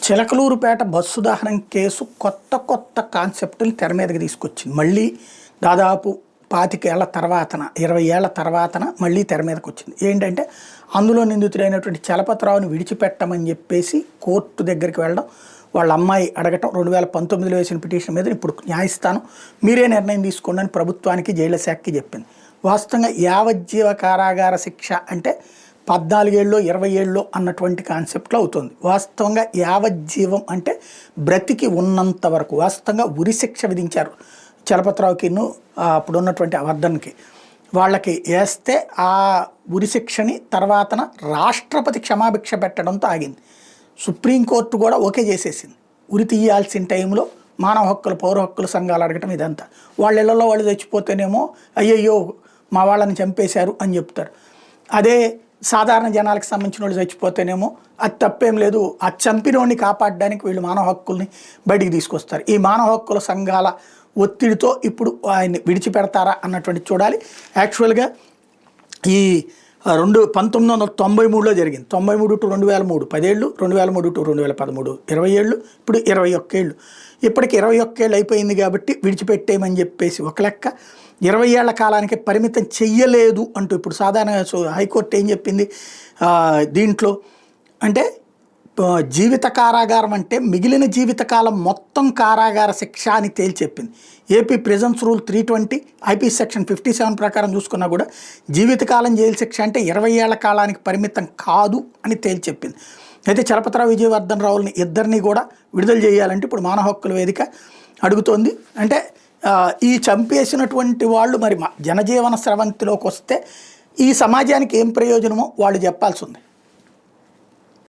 Chilakaluripet bus దహనం case కొత్త కొత్త కాన్సెప్టులు తెర మీదకి తీసుకొచ్చింది. మళ్ళీ దాదాపు 25 ఏళ్ల తర్వాతన 20 ఏళ్ల తర్వాతన మళ్ళీ తెర మీదకి వచ్చింది. ఏంటంటే అందులో నిందితుడైనటువంటి చలపతిరావుని విడిచిపెట్టమని చెప్పేసి కోర్టు దగ్గరికి వెళ్ళడం, వాళ్ళ అమ్మాయి అడగటం, 2019లో వేసిన పిటిషన్ మీద ఇప్పుడు న్యాయస్థానం మీరే నిర్ణయం తీసుకోండి అని ప్రభుత్వానికి జైళ్ల శాఖకి చెప్పింది. వాస్తవంగా యావజ్జీవ కారాగార శిక్ష అంటే 14 ఏళ్ళు 20 ఏళ్ళు అన్నటువంటి కాన్సెప్ట్లో అవుతుంది. వాస్తవంగా యావజ్జీవం అంటే బ్రతికి ఉన్నంత వరకు. వాస్తవంగా ఉరిశిక్ష విధించారు చలపతిరావుకిను అప్పుడు ఉన్నటువంటి అవర్ధన్కి. వాళ్ళకి వేస్తే ఆ ఉరిశిక్షని తర్వాతన రాష్ట్రపతి క్షమాభిక్ష పెట్టడంతో ఆగింది. సుప్రీంకోర్టు కూడా ఓకే చేసేసింది. ఉరి తీయాల్సిన టైంలో మానవ హక్కులు పౌర హక్కుల సంఘాలు అడగటం ఇదంతా. వాళ్ళ ఇళ్లలో వాళ్ళు చచ్చిపోతేనేమో అయ్యయ్యో మా వాళ్ళని చంపేశారు అని చెప్తారు. అదే సాధారణ జనాలకు సంబంధించిన వాళ్ళు చచ్చిపోతేనేమో అది తప్పేం లేదు, ఆ చంపినోడిని కాపాడడానికి వీళ్ళు మానవ హక్కుల్ని బయటికి తీసుకొస్తారు. ఈ మానవ హక్కుల సంఘాల ఒత్తిడితో ఇప్పుడు ఆయన్ని విడిచిపెడతారా అన్నటువంటి చూడాలి. యాక్చువల్గా ఈ 1993లో జరిగింది. 93 to 2003 10 ఏళ్ళు, 2003 to 2013 20 ఏళ్ళు, ఇప్పుడు 21 ఏళ్ళు. ఇప్పటికి 21 ఏళ్ళు అయిపోయింది కాబట్టి విడిచిపెట్టేయమని చెప్పేసి ఒక లెక్క. 20 ఏళ్ల కాలానికి పరిమితం చెయ్యలేదు అంటూ ఇప్పుడు సాధారణ హైకోర్టు ఏం చెప్పింది దీంట్లో అంటే జీవిత కారాగారం అంటే మిగిలిన జీవితకాలం మొత్తం కారాగార శిక్ష అని తేల్చెప్పింది. AP prisons rule 320 IP section 57 ప్రకారం చూసుకున్నా కూడా జీవితకాలం జైలు శిక్ష అంటే 20 ఏళ్ల కాలానికి పరిమితం కాదు అని తేల్చెప్పింది. అయితే చలపతిరావు విజయవర్ధన్ రావులని ఇద్దరిని కూడా విడుదల చేయాలంటే ఇప్పుడు మానవ హక్కుల వేదిక అడుగుతోంది. అంటే ఈ చంపేసినటువంటి వాళ్ళు మరి జనజీవన స్రవంతిలోకి వస్తే ఈ సమాజానికి ఏం ప్రయోజనమో వాళ్ళు చెప్పాల్సి ఉంది.